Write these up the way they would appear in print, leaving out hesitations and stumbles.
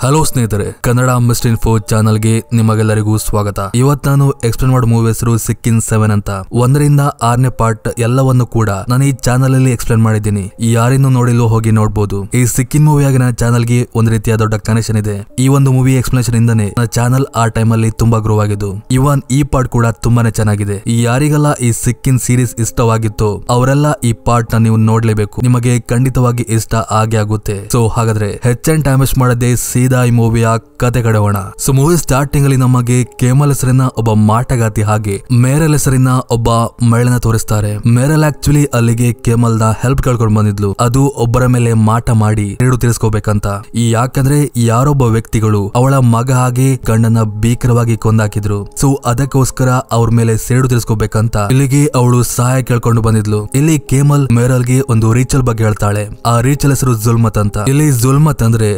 Hello ಸ್ನೇಹಿತರೆ, Kannada mister info ಚಾನಲ್ಗೆ ನಿಮಗೆಲ್ಲರಿಗೂ ಸ್ವಾಗತ. ಇವತ್ತು ನಾನು ಎಕ್ಸ್ಪ್ಲೇನ್ ಮಾಡೋ ಮೂವಿ ಹೆಸರು ಸಿಕ್ಕಿನ್ 7 ಅಂತ. 1ರಿಂದ 6ನೇ ಪಾರ್ಟ್ ಎಲ್ಲವನ್ನು ಕೂಡ ನಾನು ಈ ಚಾನಲ್ ಅಲ್ಲಿ ಎಕ್ಸ್ಪ್ಲೇನ್ ಮಾಡಿದ್ದೀನಿ. ಯಾರಿನ್ನೂ ನೋಡಿಲ್ಲೋ ಹೋಗಿ ನೋಡಬಹುದು. ಈ ಸಿಕ್ಕಿನ್ ಮೂವಿಯಾಗಿ ನನ್ನ ಚಾನಲ್ ಗೆ ಒಂದು ರೀತಿಯ ದೊಡ್ಡ ಕನೆಕ್ಷನ್ ಇದೆ. ಈ ಒಂದು ಮೂವಿ ಎಕ್ಸ್ಪ್ಲೇನೇಷನ್ ಇಂದಾನೆ ನನ್ನ ಚಾನಲ್ ಆ ಟೈಮ್ ಅಲ್ಲಿ ತುಂಬಾ ಗ್ರೋ ಆಗಿದ್ದು. ಇವನ್ ಈ ಪಾರ್ಟ್ ಕೂಡ ತುಂಬಾನೇ ಚೆನ್ನಾಗಿದೆ. ಯಾರಿಗೆಲ್ಲ ಈ ಸಿಕ್ಕಿನ್ ಸೀರೀಸ್ ಇಷ್ಟವಾಗಿತ್ತು ಅವರೆಲ್ಲ ಈ ಪಾರ್ಟ್ ನ ನೀವು ನೋಡ್ಲೇಬೇಕು. ನಿಮಗೆ ಖಂಡಿತವಾಗಿ ಇಷ್ಟ ಆಗೇ ಆಗುತ್ತೆ. ಸೊ ಹಾಗಾದ್ರೆ ಹೆಚ್ಚಿನ ಟೈಮ್ ವೇಸ್ಟ್ ಮಾಡದೆ ಸೀದಾ ಈ ಮೂವಿಯ ಕತೆ ಕಡೆಯೋಣ. ಸೊ ಮೂವಿ ಸ್ಟಾರ್ಟಿಂಗ್ ಅಲ್ಲಿ ನಮಗೆ ಕೇಮಲ್ ಹೆಸರಿನ ಒಬ್ಬ ಮಾಟಗಾತಿ ಹಾಗೆ ಮೇರಲ್ ಹೆಸರಿನ ಒಬ್ಬ ಮಹಿಳೆನ ತೋರಿಸ್ತಾರೆ. ಮೇರಲ್ ಆಕ್ಚುಲಿ ಅಲ್ಲಿಗೆ ಕೇಮಲ್ ನ ಹೆಲ್ಪ್ ಕೇಳ್ಕೊಂಡು ಬಂದಿದ್ಲು. ಅದು ಒಬ್ಬರ ಮೇಲೆ ಮಾಟ ಮಾಡಿ ಸೇಡು ತೀರಿಸ್ಕೋಬೇಕಂತ. ಯಾಕಂದ್ರೆ ಯಾರೊಬ್ಬ ವ್ಯಕ್ತಿಗಳು ಅವಳ ಮಗ ಹಾಗೆ ಗಂಡನ ಭೀಕರವಾಗಿ ಕೊಂದಾಕಿದ್ರು. ಸೊ ಅದಕ್ಕೋಸ್ಕರ ಅವ್ರ ಮೇಲೆ ಸೇಡು ತೀರಿಸ್ಕೋಬೇಕಂತ ಇಲ್ಲಿಗೆ ಅವಳು ಸಹಾಯ ಕೇಳ್ಕೊಂಡು ಬಂದಿದ್ಲು. ಇಲ್ಲಿ ಕೇಮಲ್ ಮೇರಲ್ಗೆ ಒಂದು ರೀಚಲ್ ಬಗ್ಗೆ ಹೇಳ್ತಾಳೆ. ಆ ರೀಚಲ್ ಹೆಸರು ಜುಲ್ಮತ್ ಅಂತ. ಇಲ್ಲಿ ಜುಲ್ಮತ್ ಅಂದ್ರೆ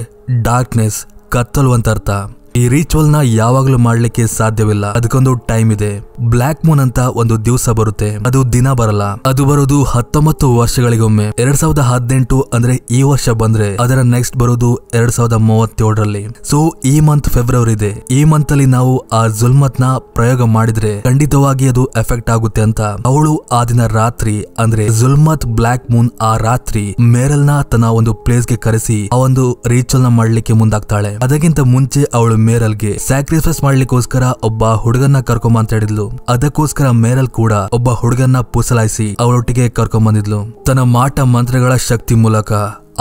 ಡಾರ್ಕ್ನೆಸ್, ಕತ್ತಲು ಅಂತ ಅರ್ಥ. ಈ ರಿಚುವಲ್ ನ ಯಾವಾಗ್ಲೂ ಮಾಡ್ಲಿಕ್ಕೆ ಸಾಧ್ಯವಿಲ್ಲ. ಅದಕ್ಕೊಂದು ಟೈಮ್ ಇದೆ. ಬ್ಲಾಕ್ ಮೂನ್ ಅಂತ ಒಂದು ದಿವಸ ಬರುತ್ತೆ. ಅದು ದಿನ ಬರಲ್ಲ. ಅದು ಬರೋದು 19 ವರ್ಷಗಳಿಗೊಮ್ಮೆ. 2018 ಅಂದ್ರೆ ಈ ವರ್ಷ ಬಂದ್ರೆ ಅದರ ನೆಕ್ಸ್ಟ್ ಬರೋದು 2037ರಲ್ಲಿ. ಸೊ ಈ ಮಂತ್ ಫೆಬ್ರವರಿ ಇದೆ. ಈ ಮಂತ್ ಅಲ್ಲಿ ನಾವು ಆ ಜುಲ್ಮತ್ ನ ಪ್ರಯೋಗ ಮಾಡಿದ್ರೆ ಖಂಡಿತವಾಗಿ ಅದು ಎಫೆಕ್ಟ್ ಆಗುತ್ತೆ ಅಂತ ಅವಳು ಆ ದಿನ ರಾತ್ರಿ ಅಂದ್ರೆ ಜುಲ್ಮತ್ ಬ್ಲಾಕ್ ಮೂನ್ ಆ ರಾತ್ರಿ ಮೇರಲ್ ನ ತನ್ನ ಒಂದು ಪ್ಲೇಸ್ ಗೆ ಕರೆಸಿ ಆ ಒಂದು ರಿಚುವಲ್ ನ ಮಾಡ್ಲಿಕ್ಕೆ ಮುಂದಾಗ್ತಾಳೆ. ಅದಕ್ಕಿಂತ ಮುಂಚೆ ಅವಳು ಮೇರಲ್ಗೆ ಸ್ಯಾಕ್ರಿಫೈಸ್ ಮಾಡ್ಲಿಕ್ಕೋಸ್ಕರ ಒಬ್ಬ ಹುಡುಗನ್ನ ಕರ್ಕೊಂಬ ಅಂತ ಹೇಳಿದ್ಲು. ಅದಕ್ಕೋಸ್ಕರ ಮೇರಲ್ ಕೂಡ ಒಬ್ಬ ಹುಡುಗನ್ನ ಪುಸಲಾಯಿಸಿ ಅವಳೊಟ್ಟಿಗೆ ಕರ್ಕೊಂಬಂದಿದ್ಲು. ತನ್ನ ಮಾಟ ಮಂತ್ರಗಳ ಶಕ್ತಿ ಮೂಲಕ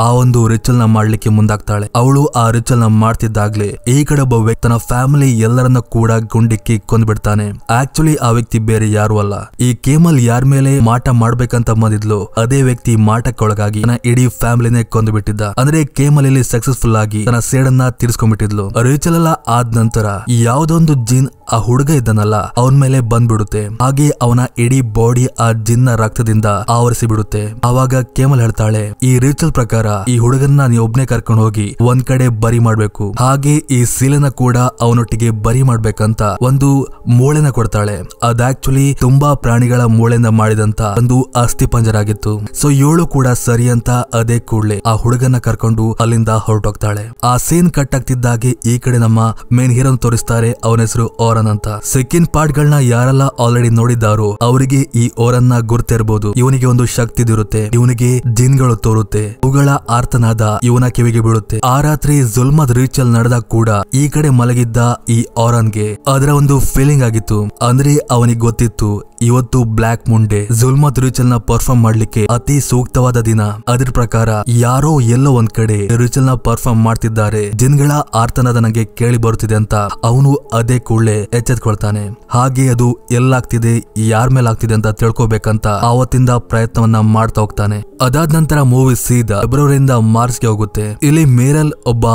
ಆ ಒಂದು ರಿಚುವಲ್ ನ ಮಾಡ್ಲಿಕ್ಕೆ ಮುಂದಾಗ್ತಾಳೆ. ಅವಳು ಆ ರಿಚುವಲ್ ನ ಮಾಡ್ತಿದ್ದಾಗ್ಲೇ ಈ ಕಡೆ ಒಬ್ಬ ವ್ಯಕ್ತಿ ತನ್ನ ಫ್ಯಾಮಿಲಿ ಎಲ್ಲರನ್ನ ಕೂಡ ಗುಂಡಿಕ್ಕಿ ಕೊಂದ್ಬಿಡ್ತಾನೆ. ಆಕ್ಚುಲಿ ಆ ವ್ಯಕ್ತಿ ಬೇರೆ ಯಾರು ಅಲ್ಲ, ಈ ಕೇಮಲ್ ಯಾರ ಮೇಲೆ ಮಾಟ ಮಾಡ್ಬೇಕಂತ ಬಂದಿದ್ಲು ಅದೇ ವ್ಯಕ್ತಿ ಮಾಟಕ್ಕೊಳಗಾಗಿ ತನ್ನ ಇಡೀ ಫ್ಯಾಮಿಲಿನೇ ಕೊಂದ್ಬಿಟ್ಟಿದ್ದ. ಅಂದ್ರೆ ಕೇಮಲ್ ಇಲ್ಲಿ ಸಕ್ಸಸ್ಫುಲ್ ಆಗಿ ತನ್ನ ಸೇಡನ್ನ ತೀರಿಸ್ಕೊಂಡ್ಬಿಟ್ಟಿದ್ಲು. ರಿಚುವಲ್ ಎಲ್ಲ ಆದ ನಂತರ ಯಾವ್ದೊಂದು ಜಿನ್ ಆ ಹುಡುಗ ಇದ್ದಾನಲ್ಲ ಅವನ ಮೇಲೆ ಬಂದ್ಬಿಡುತ್ತೆ. ಹಾಗೆ ಅವನ ಇಡೀ ಬಾಡಿ ಆ ಜಿನ್ನ ರಕ್ತದಿಂದ ಆವರಿಸಿ ಬಿಡುತ್ತೆ. ಆವಾಗ ಕೇಮಲ್ ಹೇಳ್ತಾಳೆ, ಈ ರಿಚುವಲ್ ಪ್ರಕಾರ ಈ ಹುಡುಗನ್ನ ನೀವು ಒಬ್ನೇ ಕರ್ಕೊಂಡು ಹೋಗಿ ಒಂದ್ ಕಡೆ ಬರಿ ಮಾಡ್ಬೇಕು. ಹಾಗೆ ಈ ಸೀಲನ ಕೂಡ ಅವನೊಟ್ಟಿಗೆ ಬರಿ ಮಾಡ್ಬೇಕಂತ ಒಂದು ಮೂಳೆನ ಕೊಡ್ತಾಳೆ. ಅದ್ ಆಕ್ಚುಲಿ ತುಂಬಾ ಪ್ರಾಣಿಗಳ ಮೂಳೆಯಿಂದ ಮಾಡಿದಂತ ಒಂದು ಅಸ್ಥಿ ಪಂಜರ ಆಗಿತ್ತು. ಸೊ ಇವಳು ಕೂಡ ಸರಿ ಅಂತ ಅದೇ ಕೂಡ್ಲೆ ಆ ಹುಡುಗನ್ನ ಕರ್ಕೊಂಡು ಅಲ್ಲಿಂದ ಹೊರಟೋಗ್ತಾಳೆ. ಆ ಸೀನ್ ಕಟ್ ಆಗ್ತಿದ್ದಾಗೆ ಈ ಕಡೆ ನಮ್ಮ ಮೇನ್ ಹೀರೋನ್ ತೋರಿಸ್ತಾರೆ. ಅವನ ಹೆಸರು ಓರನ್ ಅಂತ. ಸೆಕೆಂಡ್ ಪಾರ್ಟ್ ಗಳನ್ನ ಯಾರೆಲ್ಲ ಆಲ್ರೆಡಿ ನೋಡಿದ್ದಾರೋ ಅವರಿಗೆ ಈ ಓರನ್ ನ ಗುರ್ತಿರ್ಬೋದು. ಇವನಿಗೆ ಒಂದು ಶಕ್ತಿ ಇರುತ್ತೆ. ಇವನಿಗೆ ಜಿನ್ಗಳು ತೋರುತ್ತೆ. ಅವುಗಳ ಆರ್ತನಾದ ಇವನ ಕಿವಿಗೆ ಬೀಳುತ್ತೆ. ಆ ರಾತ್ರಿ ಜುಲ್ಮದ್ ರಿಚುವಲ್ ನಡೆದಾಗ ಕೂಡ ಈ ಕಡೆ ಮಲಗಿದ್ದ ಈ ಓರನ್ಗೆ ಅದರ ಒಂದು ಫೀಲಿಂಗ್ ಆಗಿತ್ತು. ಅಂದ್ರೆ ಅವನಿಗೆ ಗೊತ್ತಿತ್ತು ಇವತ್ತು ಬ್ಲಾಕ್ ಮುಂಡೆ ಜುಲ್ಮತ್ ರಿಚುವಲ್ ನ ಪರ್ಫಾರ್ಮ್ ಮಾಡ್ಲಿಕ್ಕೆ ಅತಿ ಸೂಕ್ತವಾದ ದಿನ. ಅದ್ರ ಪ್ರಕಾರ ಯಾರೋ ಎಲ್ಲೋ ಒಂದ್ ಕಡೆ ರಿಚುವಲ್ ನ ಪರ್ಫಾರ್ಮ್ ಮಾಡ್ತಿದ್ದಾರೆ, ಜಿನ್ಗಳ ಆರ್ತನಾದ ನಂಗೆ ಕೇಳಿ ಬರುತ್ತಿದೆ ಅಂತ ಅವನು ಅದೇ ಕೂಡಲೇ ಎಚ್ಚೆತ್ಕೊಳ್ತಾನೆ. ಹಾಗೆ ಅದು ಎಲ್ಲಾಗ್ತಿದೆ, ಯಾರ ಮೇಲೆ ಆಗ್ತಿದೆ ಅಂತ ತಿಳ್ಕೊಬೇಕಂತ ಆವತ್ತಿಂದ ಪ್ರಯತ್ನವನ್ನ ಮಾಡ್ತಾ ಹೋಗ್ತಾನೆ. ಅದಾದ ನಂತರ ಮೂವಿ ಸೀದಾ ಫೆಬ್ರವರಿಯಿಂದ ಮಾರ್ಚ್ಗೆ ಹೋಗುತ್ತೆ. ಇಲ್ಲಿ ಮೇರಲ್ ಒಬ್ಬ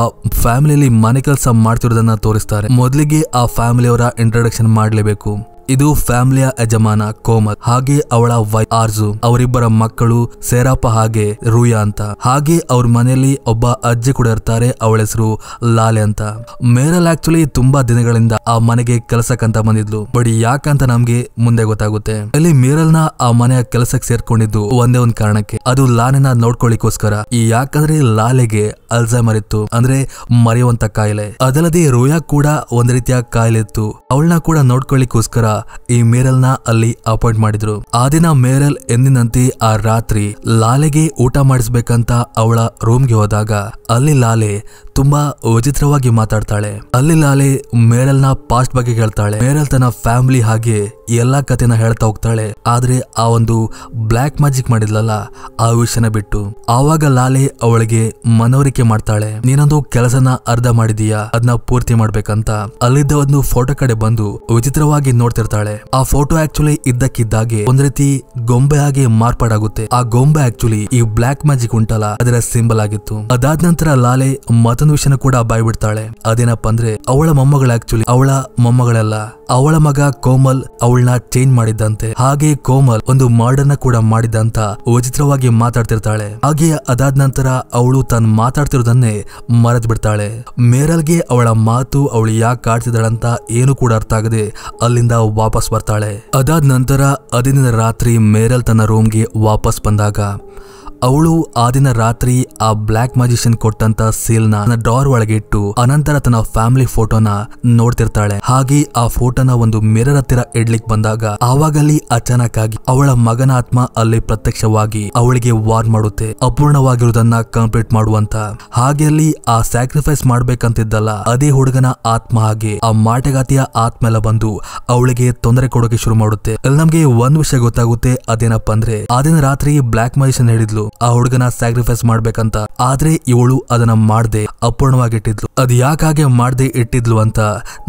ಫ್ಯಾಮಿಲಿಯಲ್ಲಿ ಮನೆ ಕೆಲಸ ಮಾಡ್ತಿರೋದನ್ನ ತೋರಿಸ್ತಾರೆ. ಮೊದಲಿಗೆ ಆ ಫ್ಯಾಮಿಲಿಯವರ ಇಂಟ್ರೊಡಕ್ಷನ್ ಮಾಡ್ಲೇಬೇಕು. ಇದು ಫ್ಯಾಮಿಲಿಯ ಯಜಮಾನ ಕೋಮಲ್ ಹಾಗೆ ಅವಳ ವೈಫ್ ಆರ್ಜು, ಅವರಿಬ್ಬರ ಮಕ್ಕಳು ಸೇರಾಪ ಹಾಗೆ ರೂಯಾ ಅಂತ. ಹಾಗೆ ಅವ್ರ ಮನೆಯಲ್ಲಿ ಒಬ್ಬ ಅಜ್ಜಿ ಕೂಡ ಇರ್ತಾರೆ. ಅವಳ ಹೆಸರು ಲಾಲೆ ಅಂತ. ಮೇರಲ್ ಆಕ್ಚುಲಿ ತುಂಬಾ ದಿನಗಳಿಂದ ಆ ಮನೆಗೆ ಕೆಲಸಕ್ಕಂತ ಬಂದಿದ್ಲು. ಬಟ್ ಯಾಕಂತ ನಮ್ಗೆ ಮುಂದೆ ಗೊತ್ತಾಗುತ್ತೆ. ಇಲ್ಲಿ ಮೇರಲ್ ನ ಆ ಮನೆಯ ಕೆಲಸಕ್ಕೆ ಸೇರ್ಕೊಂಡಿದ್ದು ಒಂದೇ ಒಂದ್ ಕಾರಣಕ್ಕೆ, ಅದು ಲಾಲೆನ ನೋಡ್ಕೊಳ್ಳಿಕ್ಕೋಸ್ಕರ. ಯಾಕಂದ್ರೆ ಲಾಲೆಗೆ ಅಲ್ಝೈಮರ್ ಇತ್ತು, ಅಂದ್ರೆ ಮರೆಯುವಂತ ಕಾಯಿಲೆ. ಅದಲ್ಲದೆ ರೂಯಾ ಕೂಡ ಒಂದ್ ರೀತಿಯ ಕಾಯಿಲೆ ಇತ್ತು. ಅವಳನ್ನ ಕೂಡ ನೋಡ್ಕೊಳ್ಳಿಕ್ಕೋಸ್ಕರ ಈ ಮೇರಲ್ ನ ಅಲ್ಲಿ ಅಪಾಯಿಂಟ್ ಮಾಡಿದ್ರು. ಆ ದಿನ ಮೇರಲ್ ಎಂದಿನಂತೆ ಆ ರಾತ್ರಿ ಲಾಲೆಗೆ ಊಟ ಮಾಡಿಸ್ಬೇಕಂತ ಅವಳ ರೂಮ್ಗೆ ಹೋದಾಗ ಅಲ್ಲಿ ಲಾಲೆ ತುಂಬಾ ವಿಚಿತ್ರವಾಗಿ ಮಾತಾಡ್ತಾಳೆ. ಅಲ್ಲಿ ಲಾಲೆ ಮೇರಲ್ ನ ಪಾಸ್ಟ್ ಬಗ್ಗೆ ಹೇಳ್ತಾಳೆ. ಮೇರಲ್ ತನ್ನ ಫ್ಯಾಮಿಲಿ ಹಾಗೆ ಎಲ್ಲಾ ಕಥೆನ ಹೇಳ್ತಾ ಹೋಗ್ತಾಳೆ. ಆದ್ರೆ ಆ ಒಂದು ಬ್ಲಾಕ್ ಮ್ಯಾಜಿಕ್ ಮಾಡಿದ್ಲಲ್ಲ ಆ ವಿಷಯನ ಬಿಟ್ಟು. ಆವಾಗ ಲಾಲೆ ಅವಳಿಗೆ ಮನವರಿಕೆ ಮಾಡ್ತಾಳೆ, ನೀನೊಂದು ಕೆಲಸನ ಅರ್ಧ ಮಾಡಿದೀಯಾ, ಅದನ್ನ ಪೂರ್ತಿ ಮಾಡ್ಬೇಕಂತ. ಅಲ್ಲಿದ್ದ ಒಂದು ಫೋಟೋ ಕಡೆ ಬಂದು ವಿಚಿತ್ರವಾಗಿ ನೋಡ್ತಿರ್ತಾಳೆ. ಆ ಫೋಟೋ ಆಕ್ಚುಲಿ ಇದ್ದಕ್ಕಿದ್ದಾಗೆ ಒಂದ್ ರೀತಿ ಗೊಂಬೆ ಹಾಗೆ ಮಾರ್ಪಾಡಾಗುತ್ತೆ. ಆ ಗೊಂಬೆ ಆಕ್ಚುಲಿ ಈ ಬ್ಲಾಕ್ ಮ್ಯಾಜಿಕ್ ಉಂಟಲ್ಲ ಅದರ ಸಿಂಬಲ್ ಆಗಿತ್ತು. ಅದಾದ ನಂತರ ಲಾಲೆ ಮತ್ತೊಂದು ವಿಷಯನ ಕೂಡ ಬಾಯ್ಬಿಡ್ತಾಳೆ. ಅದೇನಪ್ಪ ಅಂದ್ರೆ ಅವಳ ಮೊಮ್ಮಗಳು ಆಕ್ಚುಲಿ ಅವಳ ಮೊಮ್ಮಗಳೆಲ್ಲ ಅವಳ ಮಗ ಕೋಮಲ್ ಅವಳನ್ನ ಚೇಂಜ್ ಮಾಡಿದ್ದಂತೆ. ಹಾಗೆ ಕೋಮಲ್ ಒಂದು ಮರ್ಡರ್ನ ಕೂಡ ಮಾಡಿದಂತ ವಿಚಿತ್ರವಾಗಿ ಮಾತಾಡ್ತಿರ್ತಾಳೆ. ಹಾಗೆ ಅದಾದ ನಂತರ ಅವಳು ತಾನು ಮಾತಾಡ್ತಿರೋದನ್ನೇ ಮರೆತು ಬಿಡ್ತಾಳೆ. ಮೇರಲ್ಗೆ ಅವಳ ಮಾತು ಅವಳು ಯಾಕೆ ಆಡ್ತಿದ್ದಾಳಂತ ಏನು ಕೂಡ ಅರ್ಥ ಆಗದೆ ಅಲ್ಲಿಂದ ವಾಪಸ್ ಬರ್ತಾಳೆ. ಅದಾದ ನಂತರ ಅದೇ ದಿನ ರಾತ್ರಿ ಮೇರಲ್ ತನ್ನ ರೂಮ್ಗೆ ವಾಪಸ್ ಬಂದಾಗ ಅವಳು ಆ ದಿನ ರಾತ್ರಿ ಆ ಬ್ಲಾಕ್ ಮ್ಯಾಜಿಷಿಯನ್ ಕೊಟ್ಟಂತ ಸೀಲ್ ನ ಡ್ರಾರ್ ಒಳಗೆ ಇಟ್ಟು ಅನಂತರ ತನ್ನ ಫ್ಯಾಮಿಲಿ ಫೋಟೋನ ನೋಡ್ತಿರ್ತಾಳೆ. ಹಾಗೆ ಆ ಫೋಟೋನ ಒಂದು ಮಿರರ್ ಹತ್ತಿರ ಇಡ್ಲಿಕ್ ಬಂದಾಗ ಆವಾಗಲ್ಲಿ ಅಚಾನಕ್ ಆಗಿ ಅವಳ ಮಗನ ಆತ್ಮ ಅಲ್ಲಿ ಪ್ರತ್ಯಕ್ಷವಾಗಿ ಅವಳಿಗೆ ವಾರ್ ಮಾಡುತ್ತೆ, ಅಪೂರ್ಣವಾಗಿರುವುದನ್ನ ಕಂಪ್ಲೀಟ್ ಮಾಡುವಂತ. ಹಾಗೆ ಅಲ್ಲಿ ಆ ಸ್ಯಾಕ್ರಿಫೈಸ್ ಮಾಡ್ಬೇಕಂತಿದ್ದಲ್ಲ ಅದೇ ಹುಡುಗನ ಆತ್ಮ ಹಾಗೆ ಆ ಮಾಟಗಾತಿಯ ಆತ್ಮ ಎಲ್ಲ ಬಂದು ಅವಳಿಗೆ ತೊಂದರೆ ಕೊಡೋಕೆ ಶುರು ಮಾಡುತ್ತೆ. ಅಲ್ಲಿ ನಮ್ಗೆ ಒಂದ್ ವಿಷಯ ಗೊತ್ತಾಗುತ್ತೆ, ಅದೇನಪ್ಪ ಅಂದ್ರೆ ಆ ದಿನ ರಾತ್ರಿ ಬ್ಲಾಕ್ ಮ್ಯಾಜಿಷಿಯನ್ ಹೇಳಿದ್ಲು ಆ ಹುಡುಗನ ಸ್ಯಾಕ್ರಿಫೈಸ್ ಮಾಡ್ಬೇಕಂತ, ಆದ್ರೆ ಇವಳು ಅದನ್ನ ಮಾಡದೆ ಅಪೂರ್ಣವಾಗಿಟ್ಟಿದ್ಲು. ಅದ್ ಯಾಕಾಗೆ ಮಾಡದೆ ಇಟ್ಟಿದ್ಲು ಅಂತ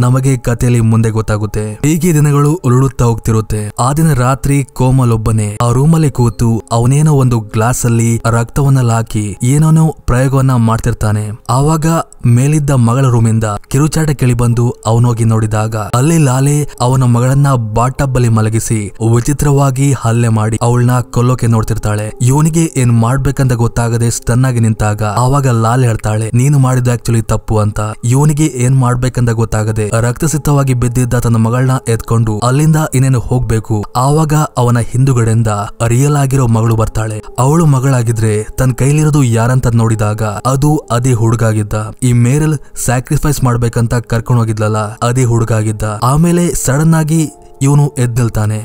ನಮಗೆ ಕಥೆಯಲ್ಲಿ ಮುಂದೆ ಗೊತ್ತಾಗುತ್ತೆ. ಹೀಗೆ ದಿನಗಳು ಉರುಳುತ್ತಾ ಹೋಗ್ತಿರುತ್ತೆ. ಆ ದಿನ ರಾತ್ರಿ ಕೋಮಲ್ ಒಬ್ಬನೇ ಆ ರೂಮಲ್ಲಿ ಕೂತು ಅವನೇನೋ ಒಂದು ಗ್ಲಾಸ್ ಅಲ್ಲಿ ರಕ್ತವನ್ನೆಲ್ಲ ಹಾಕಿ ಏನೋನೋ ಪ್ರಯೋಗವನ್ನ ಮಾಡ್ತಿರ್ತಾನೆ. ಆವಾಗ ಮೇಲಿದ್ದ ಮಗಳ ರೂಮಿಂದ ಕಿರುಚಾಟ ಕೇಳಿ ಬಂದು ಅವನೋಗಿ ನೋಡಿದಾಗ ಅಲ್ಲಿ ಲಾಲೆ ಅವನ ಮಗಳನ್ನ ಬಾಟಬ್ ಅಲ್ಲಿ ಮಲಗಿಸಿ ವಿಚಿತ್ರವಾಗಿ ಹಲ್ಲೆ ಮಾಡಿ ಅವಳನ್ನ ಕೊಲ್ಲೋಕೆ ನೋಡ್ತಿರ್ತಾಳೆ. ಇವನಿಗೆ ಏನ್ ಮಾಡ್ಬೇಕಂತ ಗೊತ್ತಾಗದೆ ಸ್ಟನ್ ಆಗಿ ನಿಂತಾಗ ಆವಾಗ ಲಾಲೆ ಹೇಳ್ತಾಳೆ ನೀನು ಮಾಡಿದ ಆಕ್ಚುಲಿ ತಪ್ಪು ಅಂತ. ಇವನಿಗೆ ಏನ್ ಮಾಡ್ಬೇಕಂತ ಗೊತ್ತಾಗದೆ ರಕ್ತಸಿಕ್ತವಾಗಿ ಬಿದ್ದಿದ್ದ ತನ್ನ ಮಗಳನ್ನ ಎತ್ಕೊಂಡು ಅಲ್ಲಿಂದ ಇನ್ನೇನು ಹೋಗ್ಬೇಕು. ಆವಾಗ ಅವನ ಹಿಂದುಗಡೆಯಿಂದ ರಿಯಲ್ ಆಗಿರೋ ಮಗಳು ಬರ್ತಾಳೆ. ಅವಳು ಮಗಳಾಗಿದ್ರೆ ತನ್ನ ಕೈಲಿರೋದು ಯಾರಂತ ನೋಡಿದಾಗ ಅದು ಅದೇ ಹುಡುಗಾಗಿದ್ದ. ಈ ಮೇರಲ್ ಸ್ಯಾಕ್ರಿಫೈಸ್ ಮಾಡ್ಬೇಕಂತ ಕರ್ಕೊಂಡು ಹೋಗಿದ್ಲಲ್ಲ ಅದೇ ಹುಡುಗಾಗಿದ್ದ. ಆಮೇಲೆ ಸಡನ್ ಆಗಿ ಇವನು ಎದ್ ನಿಲ್ತಾನೆ.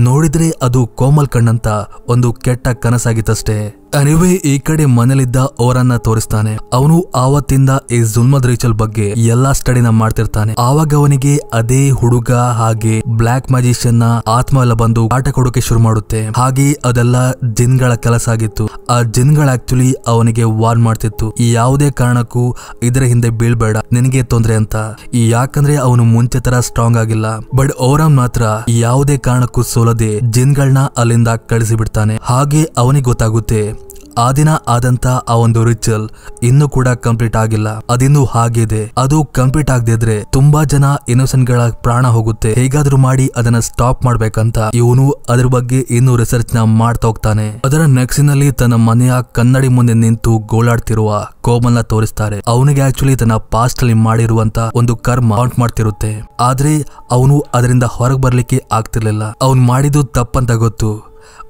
ನೋಡಿದ್ರೆ ಅದು ಕೋಮಲ್ ಕಣ್ಣಂತ ಒಂದು ಕೆಟ್ಟ ಕನಸಾಗಿತ್ತಷ್ಟೇ. ಅನಿವೇ ಈ ಕಡೆ ಮನೇಲಿದ್ದ ಅವರನ್ನ ತೋರಿಸ್ತಾನೆ. ಅವನು ಆವತ್ತಿಂದ ಈ ಜುಲ್ಮದ್ ರಿಚುವಲ್ ಬಗ್ಗೆ ಎಲ್ಲಾ ಸ್ಟಡಿನ ಮಾಡ್ತಿರ್ತಾನೆ. ಆವಾಗ ಅವನಿಗೆ ಅದೇ ಹುಡುಗ ಹಾಗೆ ಬ್ಲಾಕ್ ಮ್ಯಾಜಿಷಿಯನ್ ನ ಆತ್ಮ ಎಲ್ಲ ಬಂದು ಆಟ ಕೊಡೋಕೆ ಶುರು ಮಾಡುತ್ತೆ. ಹಾಗೆ ಅದೆಲ್ಲ ಜಿನ್ಗಳ ಕೆಲಸ ಆಗಿತ್ತು. ಆ ಜಿನ್ಗಳ ಆಕ್ಚುಲಿ ಅವನಿಗೆ ವಾರ್ನ್ ಮಾಡ್ತಿತ್ತು, ಈ ಯಾವುದೇ ಕಾರಣಕ್ಕೂ ಇದರ ಹಿಂದೆ ಬೀಳ್ಬೇಡ, ನಿನಗೆ ತೊಂದ್ರೆ ಅಂತ. ಯಾಕಂದ್ರೆ ಅವನು ಮುಂಚೆ ತರ ಸ್ಟ್ರಾಂಗ್ ಆಗಿಲ್ಲ. ಬಟ್ ಅವರನ್ ಮಾತ್ರ ಯಾವುದೇ ಕಾರಣಕ್ಕೂ ಸೋಲದೆ ಜಿನ್ಗಳನ್ನ ಅಲ್ಲಿಂದ ಕಳಿಸಿ ಬಿಡ್ತಾನೆ. ಹಾಗೆ ಅವನಿಗೆ ಗೊತ್ತಾಗುತ್ತೆ ಆ ದಿನ ಆದಂತ ಆ ಒಂದು ರಿಚುವಲ್ ಇನ್ನೂ ಕೂಡ ಕಂಪ್ಲೀಟ್ ಆಗಿಲ್ಲ, ಅದಿನ್ನೂ ಹಾಗಿದೆ. ಅದು ಕಂಪ್ಲೀಟ್ ಆಗದಿದ್ರೆ ತುಂಬಾ ಜನ ಇನ್ನೋಸೆಂಟ್ ಗಳ ಪ್ರಾಣ ಹೋಗುತ್ತೆ. ಹೇಗಾದ್ರೂ ಮಾಡಿ ಅದನ್ನ ಸ್ಟಾಪ್ ಮಾಡ್ಬೇಕಂತ ಇವನು ಅದ್ರ ಬಗ್ಗೆ ಇನ್ನೂ ರಿಸರ್ಚ್ ನ ಮಾಡ್ತಾ ಹೋಗ್ತಾನೆ. ಅದರ ನೆಕ್ಸ್ಟ್ನಲ್ಲಿ ತನ್ನ ಮನೆಯ ಕನ್ನಡಿ ಮುಂದೆ ನಿಂತು ಗೋಳಾಡ್ತಿರುವ ಕೋಮಲ್ನ ತೋರಿಸ್ತಾರೆ. ಅವನಿಗೆ ಆಕ್ಚುಲಿ ತನ್ನ ಪಾಸ್ಟ್ ಅಲ್ಲಿ ಮಾಡಿರುವಂತ ಒಂದು ಕರ್ಮ ಕೌಂಟ್ ಮಾಡ್ತಿರುತ್ತೆ. ಆದ್ರೆ ಅವನು ಅದರಿಂದ ಹೊರಗೆ ಬರ್ಲಿಕ್ಕೆ ಆಗ್ತಿರ್ಲಿಲ್ಲ. ಅವನು ಮಾಡಿದ್ದು ತಪ್ಪಂತ ಗೊತ್ತು,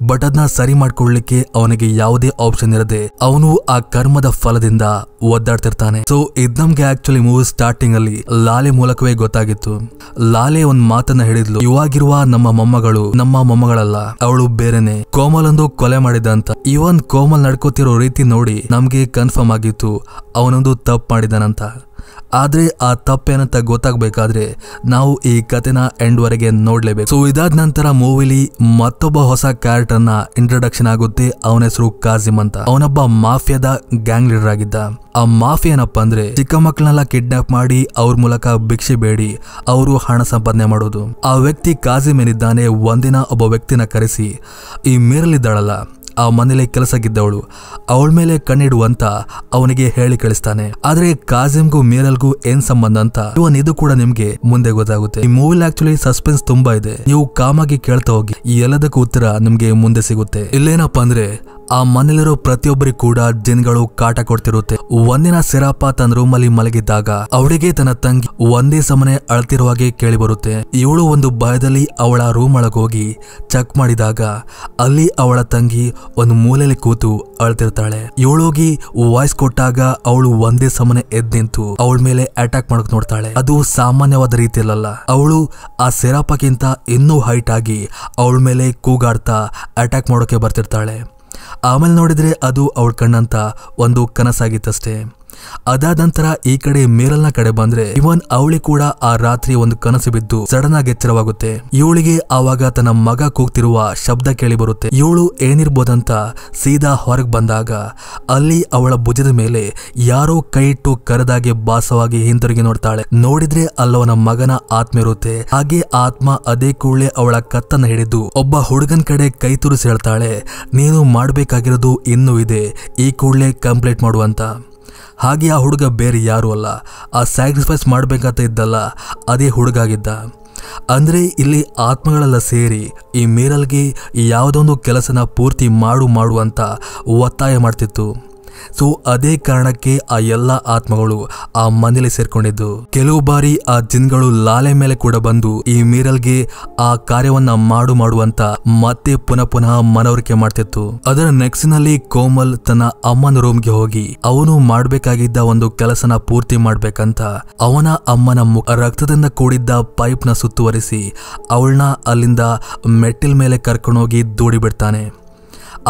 ಬಟ್ ಅದನ್ನ ಸರಿ ಮಾಡ್ಕೊಳ್ಳಿಕ್ಕೆ ಅವನಿಗೆ ಯಾವುದೇ ಆಪ್ಷನ್ ಇರದೆ ಅವನು ಆ ಕರ್ಮದ ಫಲದಿಂದ ಒದ್ದಾಡ್ತಿರ್ತಾನೆ. ಸೊ ಇದ್ ನಮ್ಗೆ ಆಕ್ಚುಲಿ ಮೂವಿ ಸ್ಟಾರ್ಟಿಂಗ್ ಅಲ್ಲಿ ಲಾಲೆ ಮೂಲಕವೇ ಗೊತ್ತಾಗಿತ್ತು. ಲಾಲೆ ಒಂದ್ ಮಾತನ್ನ ಹೇಳಿದ್ಲು, ಇವಾಗಿರುವ ನಮ್ಮ ಮೊಮ್ಮಗಳು ನಮ್ಮ ಮೊಮ್ಮಗಳಲ್ಲ, ಅವಳು ಬೇರೆನೆ, ಕೋಮಲ್ ಒಂದು ಕೊಲೆ ಮಾಡಿದ ಅಂತ. ಇವನ್ ಕೋಮಲ್ ನಡ್ಕೋತಿರೋ ರೀತಿ ನೋಡಿ ನಮ್ಗೆ ಕನ್ಫರ್ಮ್ ಆಗಿತ್ತು ಅವನೊಂದು ತಪ್ಪು ಮಾಡಿದಾನಂತ. ಆದ್ರೆ ಆ ತಪ್ಪೇನಂತ ಗೊತ್ತಾಗ್ಬೇಕಾದ್ರೆ ನಾವು ಈ ಕಥೆನ ಎಂಡ್ ವರೆಗೆ ನೋಡ್ಲೇಬೇಕು. ಸೊ ಇದಾದ ನಂತರ ಮೂವಿಲಿ ಮತ್ತೊಬ್ಬ ಹೊಸ ಕ್ಯಾರೆಕ್ಟರ್ ನ ಇಂಟ್ರೊಡಕ್ಷನ್ ಆಗುತ್ತೆ. ಅವನ ಹೆಸರು ಕಾಜಿಮ್ ಅಂತ. ಅವನೊಬ್ಬ ಮಾಫಿಯಾದ ಗ್ಯಾಂಗ್ ಲೀಡರ್ ಆಗಿದ್ದ. ಆ ಮಾಫಿಯಾ ಏನಪ್ಪ ಅಂದ್ರೆ ಚಿಕ್ಕ ಮಕ್ಕಳನ್ನೆಲ್ಲ ಕಿಡ್ನಾಪ್ ಮಾಡಿ ಅವ್ರ ಮೂಲಕ ಭಿಕ್ಷೆ ಬೇಡಿ ಅವರು ಹಣ ಸಂಪಾದನೆ ಮಾಡೋದು. ಆ ವ್ಯಕ್ತಿ ಕಾಜಿಮ್ ಏನಿದ್ದಾನೆ ಒಂದಿನ ಒಬ್ಬ ವ್ಯಕ್ತಿನ ಕರೆಸಿ ಈ ಮೇರಲಿದ್ದಾಳಲ್ಲ ಆ ಮನೇಲಿ ಕೆಲಸಕ್ಕಿದ್ದವಳು ಅವಳ ಮೇಲೆ ಕಣ್ಣಿಡುವಂತ ಅವನಿಗೆ ಹೇಳಿ ಕಳಿಸ್ತಾನೆ. ಆದ್ರೆ ಕಾಜಿಮ್ಗೂ ಮೀರಲ್ಗೂ ಏನ್ ಸಂಬಂಧ ಅಂತ ಇದು ಕೂಡ ನಿಮ್ಗೆ ಮುಂದೆ ಗೊತ್ತಾಗುತ್ತೆ. ಈ ಮೂವಿಲಿ ಆಕ್ಚುಲಿ ಸಸ್ಪೆನ್ಸ್ ತುಂಬಾ ಇದೆ, ನೀವು ಕಾಮಾಗಿ ಕೇಳ್ತಾ ಹೋಗಿ, ಈ ಎಲ್ಲದಕ್ಕೂ ಉತ್ತರ ನಿಮ್ಗೆ ಮುಂದೆ ಸಿಗುತ್ತೆ. ಇಲ್ಲೇನಪ್ಪ ಅಂದ್ರೆ ಆ ಮನೇಲಿರೋ ಪ್ರತಿಯೊಬ್ಬರಿಗೂ ಕೂಡ ಜಿನ್ಗಳು ಕಾಟ ಕೊಡ್ತಿರುತ್ತೆ. ಒಂದಿನ ಸಿರಾಪ ತನ್ನ ರೂಮಲ್ಲಿ ಮಲಗಿದ್ದಾಗ ಅವಳಿಗೆ ತನ್ನ ತಂಗಿ ಒಂದೇ ಸಮನೆ ಅಳ್ತಿರುವ ಹಾಗೆ ಕೇಳಿ ಬರುತ್ತೆ. ಇವಳು ಒಂದು ಭಯದಲ್ಲಿ ಅವಳ ರೂಮ್ ಒಳಗೆ ಹೋಗಿ ಚೆಕ್ ಮಾಡಿದಾಗ ಅಲ್ಲಿ ಅವಳ ತಂಗಿ ಒಂದು ಮೂಲೆಯಲ್ಲಿ ಕೂತು ಅಳ್ತಿರ್ತಾಳೆ. ಇವಳೋಗಿ ವಾಯ್ಸ್ ಕೊಟ್ಟಾಗ ಅವಳು ಒಂದೇ ಸಮನೆ ಎದ್ ನಿಂತು ಅವಳ ಮೇಲೆ ಅಟ್ಯಾಕ್ ಮಾಡಕ್ ನೋಡ್ತಾಳೆ. ಅದು ಸಾಮಾನ್ಯವಾದ ರೀತಿಯಲ್ಲ, ಅವಳು ಆ ಸಿರಾಪಕ್ಕಿಂತ ಇನ್ನೂ ಹೈಟ್ ಆಗಿ ಅವಳ ಮೇಲೆ ಕೂಗಾಡ್ತಾ ಅಟ್ಯಾಕ್ ಮಾಡೋಕೆ ಬರ್ತಿರ್ತಾಳೆ. ಆಮೇಲೆ ನೋಡಿದ್ರೆ ಅದು ಅವಳ ಕಣ್ಣಂತ ಒಂದು ಕನಸಾಗಿತ್ತಷ್ಟೇ. ಅದಾದ ನಂತರ ಈ ಕಡೆ ಮೀರಲ್ನ ಕಡೆ ಬಂದ್ರೆ ಇವನ್ ಅವಳಿ ಕೂಡ ಆ ರಾತ್ರಿ ಒಂದು ಕನಸು ಬಿದ್ದು ಸಡನ್ ಆಗಿ ಎಚ್ಚರವಾಗುತ್ತೆ. ಇವಳಿಗೆ ಆವಾಗ ತನ್ನ ಮಗ ಕೂಗ್ತಿರುವ ಶಬ್ದ ಕೇಳಿ ಬರುತ್ತೆ. ಇವಳು ಏನಿರ್ಬೋದಂತ ಸೀದಾ ಹೊರಗೆ ಬಂದಾಗ ಅಲ್ಲಿ ಅವಳ ಭುಜದ ಮೇಲೆ ಯಾರೋ ಕೈ ಇಟ್ಟು ಕರೆದಾಗೆ ಬಾಸವಾಗಿ ಹಿಂತಿರುಗಿ ನೋಡ್ತಾಳೆ. ನೋಡಿದ್ರೆ ಅಲ್ಲವನ ಮಗನ ಆತ್ಮ ಇರುತ್ತೆ. ಹಾಗೆ ಆತ್ಮ ಅದೇ ಕೂಡಲೇ ಅವಳ ಕತ್ತನ್ನ ಹಿಡಿದು ಒಬ್ಬ ಹುಡುಗನ್ ಕಡೆ ಕೈ ತುರಿಸಿ ಹೇಳ್ತಾಳೆ, ನೀನು ಮಾಡ್ಬೇಕಾಗಿರೋದು ಇನ್ನೂ ಇದೆ, ಈ ಕೂಡಲೇ ಕಂಪ್ಲೀಟ್ ಮಾಡುವಂತ. ಹಾಗೆ ಆ ಹುಡುಗ ಬೇರೆ ಯಾರು ಅಲ್ಲ, ಆ ಸ್ಯಾಕ್ರಿಫೈಸ್ ಮಾಡ್ಬೇಕಂತ ಇದ್ದಲ್ಲ ಅದೇ ಹುಡುಗಾಗಿದ್ದ. ಅಂದ್ರೆ ಇಲ್ಲಿ ಆತ್ಮಗಳೆಲ್ಲ ಸೇರಿ ಈ ಮೀರಲ್ಗೆ ಯಾವುದೊಂದು ಕೆಲಸನ ಪೂರ್ತಿ ಮಾಡು ಅಂತ ಒತ್ತಾಯ ಮಾಡ್ತಿತ್ತು. ಸೊ ಅದೇ ಕಾರಣಕ್ಕೆ ಆ ಎಲ್ಲ ಆತ್ಮಗಳು ಆ ಮನೇಲಿ ಸೇರ್ಕೊಂಡಿದ್ದು. ಕೆಲವು ಬಾರಿ ಆ ಜಿನ್ಗಳು ಲಾಲೆ ಮೇಲೆ ಕೂಡ ಬಂದು ಈ ಮೀರಲ್ಗೆ ಆ ಕಾರ್ಯವನ್ನ ಮಾಡುವಂತ ಮತ್ತೆ ಪುನಃ ಮನವರಿಕೆ ಮಾಡ್ತಿತ್ತು. ಅದರ ನೆಕ್ಸ್ಟ್ನಲ್ಲಿ ಕೋಮಲ್ ತನ್ನ ಅಮ್ಮನ ರೂಮ್ಗೆ ಹೋಗಿ ಅವನು ಮಾಡ್ಬೇಕಾಗಿದ್ದ ಒಂದು ಕೆಲಸನ ಪೂರ್ತಿ ಮಾಡ್ಬೇಕಂತ ಅವನ ಅಮ್ಮನ ರಕ್ತದಿಂದ ಕೂಡಿದ್ದ ಪೈಪ್ ನ ಸುತ್ತುವರಿಸಿ ಅವಳನ್ನ ಅಲ್ಲಿಂದ ಮೆಟ್ಟಿಲ್ ಮೇಲೆ ಕರ್ಕೊಂಡೋಗಿ ದೂಡಿ ಬಿಡ್ತಾನೆ.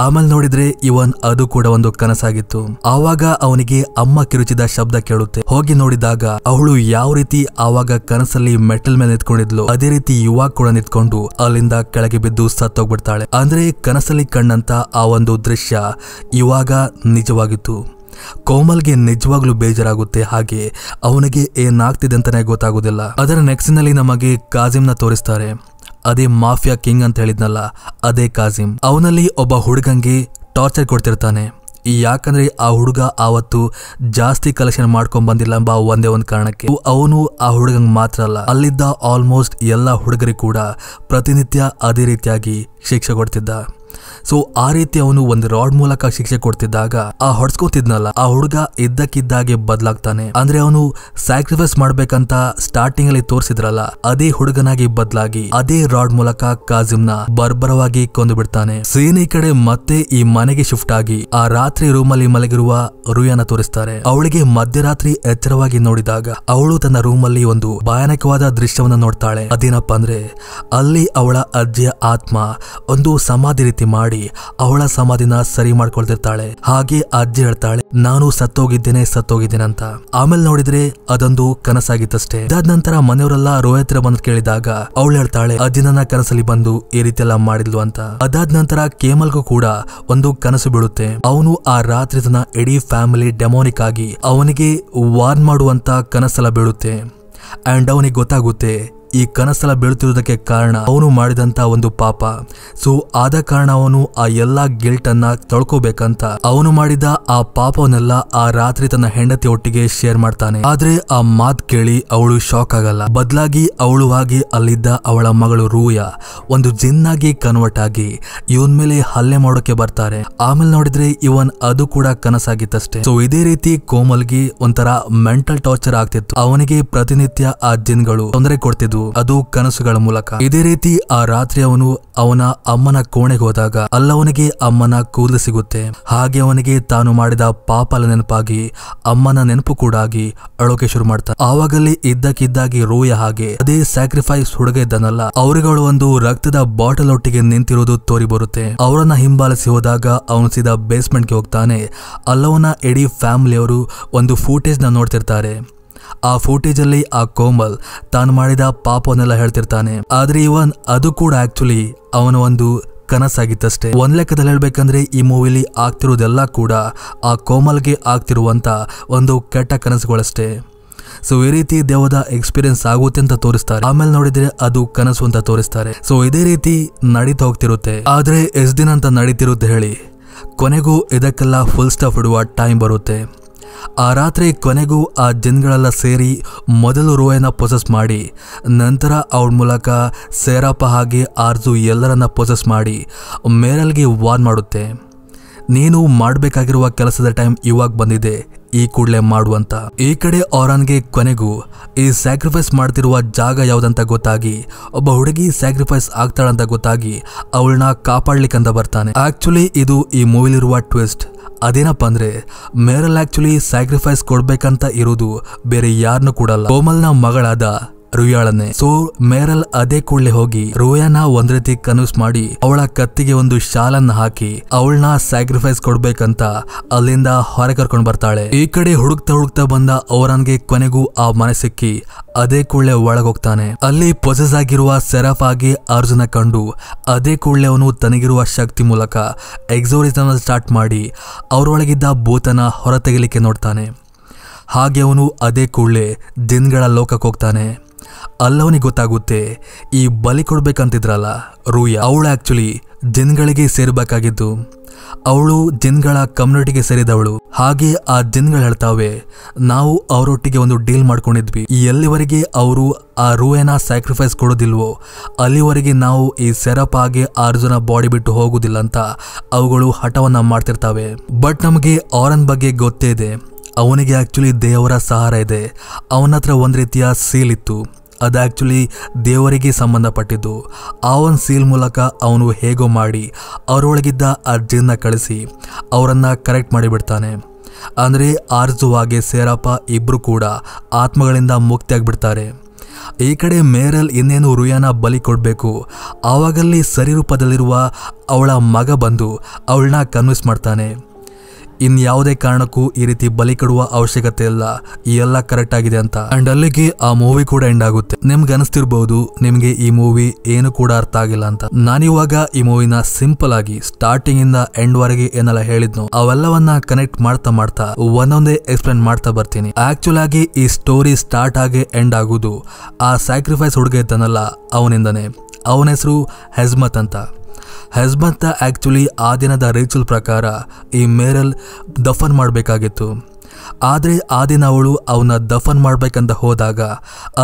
ಆಮೇಲೆ ನೋಡಿದ್ರೆ ಇವನ್ ಅದು ಕೂಡ ಒಂದು ಕನಸಾಗಿತ್ತು. ಆವಾಗ ಅವನಿಗೆ ಅಮ್ಮ ಕಿರುಚಿದ ಶಬ್ದ ಕೇಳುತ್ತೆ. ಹೋಗಿ ನೋಡಿದಾಗ ಅವಳು ಯಾವ ರೀತಿ ಆವಾಗ ಕನಸಲ್ಲಿ ಮೆಟಲ್ ಮೇಲೆ ನಿಂತ್ಕೊಂಡಿದ್ಲು ಅದೇ ರೀತಿ ಇವಾಗ ಕೂಡ ನಿಂತ್ಕೊಂಡು ಅಲ್ಲಿಂದ ಕೆಳಗೆ ಬಿದ್ದು ಸತ್ತೋಗ್ಬಿಡ್ತಾಳೆ. ಅಂದ್ರೆ ಕನಸಲ್ಲಿ ಕಂಡಂತ ಆ ಒಂದು ದೃಶ್ಯ ಇವಾಗ ನಿಜವಾಗಿತ್ತು. ಕೋಮಲ್ಗೆ ನಿಜವಾಗ್ಲೂ ಬೇಜಾರಾಗುತ್ತೆ. ಹಾಗೆ ಅವನಿಗೆ ಏನಾಗ್ತಿದೆ ಅಂತಾನೆ ಗೊತ್ತಾಗುದಿಲ್ಲ. ಅದರ ನೆಕ್ಸ್ಟ್ನಲ್ಲಿ ನಮಗೆ ಕಾಜಿಮ್ನ ತೋರಿಸ್ತಾರೆ. ಅದೇ ಮಾಫಿಯಾ ಕಿಂಗ್ ಅಂತ ಹೇಳಿದ್ನಲ್ಲ, ಅದೇ ಕಾಜಿಮ್. ಅವನಲ್ಲಿ ಒಬ್ಬ ಹುಡುಗಂಗೆ ಟಾರ್ಚರ್ ಕೊಡ್ತಿರ್ತಾನೆ. ಯಾಕಂದ್ರೆ ಆ ಹುಡುಗ ಆವತ್ತು ಜಾಸ್ತಿ ಕಲೆಕ್ಷನ್ ಮಾಡ್ಕೊಂಡ್ ಬಂದಿಲ್ಲ ಎಂಬ ಒಂದೇ ಒಂದು ಕಾರಣಕ್ಕೆ. ಅವನು ಆ ಹುಡುಗಂಗೆ ಮಾತ್ರ ಅಲ್ಲ, ಅಲ್ಲಿದ್ದ ಆಲ್ಮೋಸ್ಟ್ ಎಲ್ಲ ಹುಡುಗರಿಗೆ ಕೂಡ ಪ್ರತಿನಿತ್ಯ ಅದೇ ರೀತಿಯಾಗಿ ಶಿಕ್ಷೆ ಕೊಡ್ತಿದ್ದ. ಸೊ ಆ ರೀತಿ ಅವನು ಒಂದು ರಾಡ್ ಮೂಲಕ ಶಿಕ್ಷೆ ಕೊಡ್ತಿದ್ದಾಗ ಆ ಹೊಡ್ಸ್ಕೊತಿದ್ನಲ್ಲ ಆ ಹುಡುಗ ಇದ್ದಕ್ಕಿದ್ದಾಗೆ ಬದಲಾಗ್ತಾನೆ. ಅಂದ್ರೆ ಅವನು ಸ್ಯಾಕ್ರಿಫೈಸ್ ಮಾಡ್ಬೇಕಂತ ಸ್ಟಾರ್ಟಿಂಗ್ ಅಲ್ಲಿ ತೋರಿಸಿದ್ರಲ್ಲ ಅದೇ ಹುಡುಗನಾಗಿ ಬದಲಾಗಿ ಅದೇ ರಾಡ್ ಮೂಲಕ ಕಾಜಿಮ್ನ ಬರ್ಬರವಾಗಿ ಕೊಂದು ಬಿಡ್ತಾನೆ. ಸೀನ್ ಈ ಕಡೆ ಮತ್ತೆ ಈ ಮನೆಗೆ ಶಿಫ್ಟ್ ಆಗಿ ಆ ರಾತ್ರಿ ರೂಮಲ್ಲಿ ಮಲಗಿರುವ ರುಯನ ತೋರಿಸ್ತಾರೆ. ಅವಳಿಗೆ ಮಧ್ಯರಾತ್ರಿ ಎಚ್ಚರವಾಗಿ ನೋಡಿದಾಗ ಅವಳು ತನ್ನ ರೂಮಲ್ಲಿ ಒಂದು ಭಯಾನಕವಾದ ದೃಶ್ಯವನ್ನ ನೋಡ್ತಾಳೆ. ಅದೇನಪ್ಪ ಅಂದ್ರೆ ಅಲ್ಲಿ ಅವಳ ಅಜ್ಜಿಯ ಆತ್ಮ ಒಂದು ಸಮಾಧಿ ರೀತಿ ಮಾಡಿ ಅವಳ ಸಮಾಧಿನ ಸರಿ ಮಾಡ್ಕೊಳ್ತಿರ್ತಾಳೆ. ಹಾಗೆ ಅಜ್ಜಿ ಹೇಳ್ತಾಳೆ ನಾನು ಸತ್ತೋಗಿದ್ದೇನೆ ಅಂತ. ಆಮೇಲೆ ನೋಡಿದ್ರೆ ಅದೊಂದು ಕನಸಾಗಿತ್ತಷ್ಟೇ. ಅದಾದ ನಂತರ ಮನೆಯವರೆಲ್ಲ ರೋಯ್ ಹತ್ರ ಬಂದು ಕೇಳಿದಾಗ ಅವಳು ಹೇಳ್ತಾಳೆ ಅಜ್ಜಿ ನನ್ನ ಕನಸಲ್ಲಿ ಬಂದು ಈ ರೀತಿ ಎಲ್ಲ ಮಾಡಿದ್ಲು ಅಂತ. ಅದಾದ ನಂತರ ಕೇಮಲ್ಗೂ ಕೂಡ ಒಂದು ಕನಸು ಬೀಳುತ್ತೆ. ಅವನು ಆ ರಾತ್ರಿ ತನ್ನ ಇಡೀ ಫ್ಯಾಮಿಲಿ ಡೆಮೋನಿಕ್ ಆಗಿ ಅವನಿಗೆ ವಾರ್ನ್ ಮಾಡುವಂತ ಕನಸೆಲ್ಲ ಬೀಳುತ್ತೆ. ಅಂಡ್ ಅವನಿಗೆ ಗೊತ್ತಾಗುತ್ತೆ ಈ ಕನಸೆಲ್ಲ ಬೀಳ್ತಿರೋದಕ್ಕೆ ಕಾರಣ ಅವನು ಮಾಡಿದಂತ ಒಂದು ಪಾಪ. ಸೊ ಆದ ಕಾರಣ ಅವನು ಆ ಎಲ್ಲಾ ಗಿಲ್ಟ್ ಅನ್ನ ತೊಳ್ಕೋಬೇಕಂತ ಅವನು ಮಾಡಿದ ಆ ಪಾಪವನ್ನೆಲ್ಲ ಆ ರಾತ್ರಿ ತನ್ನ ಹೆಂಡತಿ ಒಟ್ಟಿಗೆ ಶೇರ್ ಮಾಡ್ತಾನೆ. ಆದ್ರೆ ಆ ಮಾತ್ ಕೇಳಿ ಅವಳು ಶಾಕ್ ಆಗಲ್ಲ. ಬದಲಾಗಿ ಅವಳು ಆಗಿ ಅಲ್ಲಿದ್ದ ಅವಳ ಮಗಳು ರೂಯ ಒಂದು ಜಿನ್ನಾಗಿ ಕನ್ವರ್ಟ್ ಆಗಿ ಇವನ್ ಮೇಲೆ ಹಲ್ಲೆ ಮಾಡೋಕೆ ಬರ್ತಾರೆ. ಆಮೇಲೆ ನೋಡಿದ್ರೆ ಇವನ್ ಅದು ಕೂಡ ಕನಸಾಗಿತ್ತಷ್ಟೇ. ಸೊ ಇದೇ ರೀತಿ ಕೋಮಲ್ಗೆ ಒಂಥರ ಮೆಂಟಲ್ ಟಾರ್ಚರ್ ಆಗ್ತಿತ್ತು. ಅವನಿಗೆ ಪ್ರತಿನಿತ್ಯ ಆ ಜಿನ್ಗಳು ತೊಂದರೆ ಕೊಡ್ತಿದ್ವು, ಅದು ಕನಸುಗಳ ಮೂಲಕ. ಇದೇ ರೀತಿ ಆ ರಾತ್ರಿ ಅವನು ಅವನ ಅಮ್ಮನ ಕೋಣೆಗೆ ಹೋದಾಗ ಅಲ್ಲವನಿಗೆ ಅಮ್ಮನ ಕೂದಲು ಸಿಗುತ್ತೆ. ಹಾಗೆ ಅವನಿಗೆ ತಾನು ಮಾಡಿದ ಪಾಪಲ ನೆನಪಾಗಿ ಅಮ್ಮನ ನೆನಪು ಕೂಡ ಆಗಿ ಅಳೋಕೆ ಶುರು ಮಾಡ್ತಾನೆ. ಆವಾಗಲೇ ಇದ್ದಕ್ಕಿದ್ದಾಗಿ ರೋಯ ಹಾಗೆ ಅದೇ ಸ್ಯಾಕ್ರಿಫೈಸ್ ಹುಡುಗ ಇದ್ದಾನಲ್ಲ ಅವರುಗಳು ಒಂದು ರಕ್ತದ ಬಾಟಲ್ ಒಟ್ಟಿಗೆ ನಿಂತಿರೋದು ತೋರಿ ಬರುತ್ತೆ. ಅವರನ್ನ ಹಿಂಬಾಲಿಸಿ ಹೋದಾಗ ಅವನು ಸೀದಾ ಬೇಸ್ಮೆಂಟ್ಗೆ ಹೋಗ್ತಾನೆ. ಅಲ್ಲವನ ಇಡೀ ಫ್ಯಾಮಿಲಿಯವರು ಒಂದು ಫೂಟೇಜ್ ನ ನೋಡ್ತಿರ್ತಾರೆ. ಆ ಫೂಟೇಜ್ ಅಲ್ಲಿ ಆ ಕೋಮಲ್ ತಾನು ಮಾಡಿದ ಪಾಪವನ್ನೆಲ್ಲ ಹೇಳ್ತಿರ್ತಾನೆ. ಆದ್ರೆ ಇವನ್ ಅದು ಕೂಡ ಆಕ್ಚುಲಿ ಅವನ ಒಂದು ಕನಸಾಗಿತ್ತಷ್ಟೇ. ಒಂದ್ ಲೆಕ್ಕದಲ್ಲಿ ಹೇಳ್ಬೇಕಂದ್ರೆ ಈ ಮೂವಿಲಿ ಆಗ್ತಿರೋದೆಲ್ಲ ಕೂಡ ಆ ಕೋಮಲ್ಗೆ ಆಗ್ತಿರುವಂತ ಒಂದು ಕೆಟ್ಟ ಕನಸುಗಳಷ್ಟೇ. ಸೊ ಈ ರೀತಿ ದೇವದ ಎಕ್ಸ್ಪೀರಿಯನ್ಸ್ ಆಗುತ್ತೆ ಅಂತ ತೋರಿಸ್ತಾರೆ. ಆಮೇಲೆ ನೋಡಿದ್ರೆ ಅದು ಕನಸು ಅಂತ ತೋರಿಸ್ತಾರೆ. ಸೊ ಇದೇ ರೀತಿ ನಡೀತಾ ಹೋಗ್ತಿರುತ್ತೆ. ಆದ್ರೆ ಎಷ್ಟು ದಿನ ಅಂತ ನಡೀತಿರುತ್ತೆ ಹೇಳಿ, ಕೊನೆಗೂ ಇದಕ್ಕೆಲ್ಲ ಫುಲ್ ಸ್ಟಾಪ್ ಇಡುವ ಟೈಮ್ ಬರುತ್ತೆ. ಆ ರಾತ್ರಿ ಕೊನೆಗೂ ಆ ಜಿನ್ಗಳೆಲ್ಲ ಸೇರಿ ಮೊದಲು ರೋಯನ ಪೊಸೆಸ್ ಮಾಡಿ ನಂತರ ಅವಳ ಮೂಲಕ ಸೇರಪ್ಪ ಹಾಗೆ ಆರ್ಜು ಎಲ್ಲರನ್ನ ಪೊಸೆಸ್ ಮಾಡಿ ಮೇರಲ್ಗೆ ವಾರ್ನ್ ಮಾಡುತ್ತೆ. ನೀನು ಮಾಡಬೇಕಾಗಿರುವ ಕೆಲಸದ ಟೈಮ್ ಇವಾಗ ಬಂದಿದೆ, ಈ ಕೂಡಲೇ ಮಾಡುವಂತ. ಈ ಕಡೆ ಆರಾನ್ಗೆ ಕೊನೆಗೂ ಈ ಸ್ಯಾಕ್ರಿಫೈಸ್ ಮಾಡ್ತಿರುವ ಜಾಗ ಯಾವ್ದಂತ ಗೊತ್ತಾಗಿ ಒಬ್ಬ ಹುಡುಗಿ ಸ್ಯಾಕ್ರಿಫೈಸ್ ಆಗ್ತಾಳಂತ ಗೊತ್ತಾಗಿ ಅವಳನ್ನ ಕಾಪಾಡ್ಲಿಕ್ಕಂತ ಬರ್ತಾನೆ. ಆಕ್ಚುಲಿ ಇದು ಈ ಮೂವಿಲಿರುವ ಟ್ವಿಸ್ಟ್. ಅದೇನಪ್ಪ ಅಂದ್ರೆ ಮೇರಲ್ ಆಕ್ಚುಲಿ ಸ್ಯಾಕ್ರಿಫೈಸ್ ಕೊಡ್ಬೇಕಂತ ಇರೋದು ಬೇರೆ ಯಾರನ್ನು ಕೊಡಲ್ಲ, ಕೋಮಲ್ನ ಮಗಳಾದ ರುಯಾಳನ್ನೇ. ಸೊ ಮೇರಲ್ ಅದೇ ಕೂಡಲೇ ಹೋಗಿ ರುಯಾನ ಒಂದ್ ರೀತಿ ಕನ್ವಿನ್ಸ್ ಮಾಡಿ ಅವಳ ಕತ್ತಿಗೆ ಒಂದು ಶಾಲನ್ನ ಹಾಕಿ ಅವಳನ್ನ ಸ್ಯಾಕ್ರಿಫೈಸ್ ಕೊಡ್ಬೇಕಂತ ಅಲ್ಲಿಂದ ಹೊರ ಕರ್ಕೊಂಡ್ ಬರ್ತಾಳೆ. ಈ ಕಡೆ ಹುಡುಕ್ತಾ ಬಂದ ಅವರನ್ಗೆ ಕೊನೆಗೂ ಆ ಮನೆ ಸಿಕ್ಕಿ ಅದೇ ಕೂಡಲೇ ಒಳಗೋಗ್ತಾನೆ. ಅಲ್ಲಿ ಪೊಸೆಸ್ ಆಗಿರುವ ಸೆರಾಫ್ ಆಗಿ ಅರ್ಜುನ ಕಂಡು ಅದೇ ಕೂಡಲೇ ಅವನು ತನಗಿರುವ ಶಕ್ತಿ ಮೂಲಕ ಎಕ್ಸೋರಿಸಮ್ ಸ್ಟಾರ್ಟ್ ಮಾಡಿ ಅವರೊಳಗಿದ್ದ ಭೂತನ ಹೊರ ತೆಗಿಲಿಕ್ಕೆ ನೋಡ್ತಾನೆ. ಹಾಗೆ ಅವನು ಅದೇ ಕೂಡಲೇ ಜಿನ್ಗಳ ಲೋಕಕ್ಕೆ ಹೋಗ್ತಾನೆ. ಅಲ್ಲವನಿಗೆ ಗೊತ್ತಾಗುತ್ತೆ ಈ ಬಲಿ ಕೊಡ್ಬೇಕಂತಿದ್ರಲ್ಲ ರೂಯಾ, ಅವಳು ಆಕ್ಚುಲಿ ಜಿನ್ಗಳಿಗೆ ಸೇರ್ಬೇಕಾಗಿದ್ದು. ಅವಳು ಜಿನ್ಗಳ ಕಮ್ಯುನಿಟಿಗೆ ಸೇರಿದವಳು. ಹಾಗೆ ಆ ಜಿನ್ಗಳು ಹೇಳ್ತಾವೆ, ನಾವು ಅವರೊಟ್ಟಿಗೆ ಒಂದು ಡೀಲ್ ಮಾಡ್ಕೊಂಡಿದ್ವಿ, ಎಲ್ಲಿವರೆಗೆ ಅವರು ಆ ರೂಯನ ಸ್ಯಾಕ್ರಿಫೈಸ್ ಕೊಡೋದಿಲ್ವೋ ಅಲ್ಲಿವರೆಗೆ ನಾವು ಈ ಸೆರಪಾಗೆ ಅರ್ಜುನ ಬಾಡಿ ಬಿಟ್ಟು ಹೋಗುದಿಲ್ಲ ಅಂತ ಅವುಗಳು ಹಠವನ್ನ ಮಾಡ್ತಿರ್ತಾವೆ. ಬಟ್ ನಮಗೆ ಆರನ್ ಬಗ್ಗೆ ಗೊತ್ತೇ ಇದೆ, ಅವನಿಗೆ ಆಕ್ಚುಲಿ ದೇವರ ಸಹಾರ ಇದೆ. ಅವನ ಹತ್ರ ಒಂದು ರೀತಿಯ ಸೀಲ್ ಇತ್ತು, ಅದು ಆಕ್ಚುಲಿ ದೇವರಿಗೆ ಸಂಬಂಧಪಟ್ಟಿದ್ದು. ಆ ಒಂದು ಸೀಲ್ ಮೂಲಕ ಅವನು ಹೇಗೋ ಮಾಡಿ ಅವರೊಳಗಿದ್ದ ಆ ಜಿನ್ನ ಕಳಿಸಿ ಅವರನ್ನ ಕರೆಕ್ಟ್ ಮಾಡಿಬಿಡ್ತಾನೆ. ಅಂದರೆ ಆರ್ಜು ಹಾಗೆ ಸೇರಪ್ಪ ಇಬ್ರು ಕೂಡ ಆತ್ಮಗಳಿಂದ ಮುಕ್ತಿಯಾಗ್ಬಿಡ್ತಾರೆ. ಈ ಕಡೆ ಮೇರಲ್ ಇನ್ನೇನು ರೂಯಾನ ಬಲಿ ಕೊಡಬೇಕು, ಆವಾಗಲ್ಲಿ ಸರಿ ರೂಪದಲ್ಲಿರುವ ಅವಳ ಮಗ ಬಂದು ಅವಳನ್ನ ಕನ್ವಿನ್ಸ್ ಮಾಡ್ತಾನೆ, ಇನ್ಯಾವುದೇ ಕಾರಣಕ್ಕೂ ಈ ರೀತಿ ಬಲಿ ಕೊಡುವ ಅವಶ್ಯಕತೆ ಇಲ್ಲ, ಈ ಎಲ್ಲ ಕರೆಕ್ಟ್ ಆಗಿದೆ ಅಂತ. ಅಂಡ್ ಅಲ್ಲಿಗೆ ಆ ಮೂವಿ ಕೂಡ ಎಂಡ್ ಆಗುತ್ತೆ. ನಿಮ್ಗೆ ಅನಿಸ್ತಿರ್ಬಹುದು ನಿಮ್ಗೆ ಈ ಮೂವಿ ಏನು ಕೂಡ ಅರ್ಥ ಆಗಿಲ್ಲ ಅಂತ. ನಾನಿವಾಗ ಈ ಮೂವಿನ ಸಿಂಪಲ್ ಆಗಿ ಸ್ಟಾರ್ಟಿಂಗ್ ಇಂದ ಎಂಡ್ ವರೆಗೆ ಏನೆಲ್ಲ ಹೇಳಿದ್ನೋ ಅವೆಲ್ಲವನ್ನ ಕನೆಕ್ಟ್ ಮಾಡ್ತಾ ಮಾಡ್ತಾ ಒಂದೊಂದೇ ಎಕ್ಸ್ಪ್ಲೇನ್ ಮಾಡ್ತಾ ಬರ್ತೀನಿ. ಆಕ್ಚುಲ್ ಆಗಿ ಈ ಸ್ಟೋರಿ ಸ್ಟಾರ್ಟ್ ಆಗಿ ಎಂಡ್ ಆಗುದು ಆ ಸ್ಯಾಕ್ರಿಫೈಸ್ ಹುಡುಗ ಇದ್ದಾನಲ್ಲ ಅವನಿಂದನೇ. ಅವನ ಹೆಸರು ಹೆಜ್ಮತ್ ಅಂತ. ಹೆಜ್ಮತ್ ಆಕ್ಚುಲಿ ಆ ದಿನದ ರಿಚುವಲ್ ಪ್ರಕಾರ ಈ ಮೇರಲ್ ದಫನ್ ಮಾಡಬೇಕಾಗಿತ್ತು. ಆದರೆ ಆ ದಿನ ಅವಳು ಅವನ ದಫನ್ ಮಾಡ್ಬೇಕಂತ ಹೋದಾಗ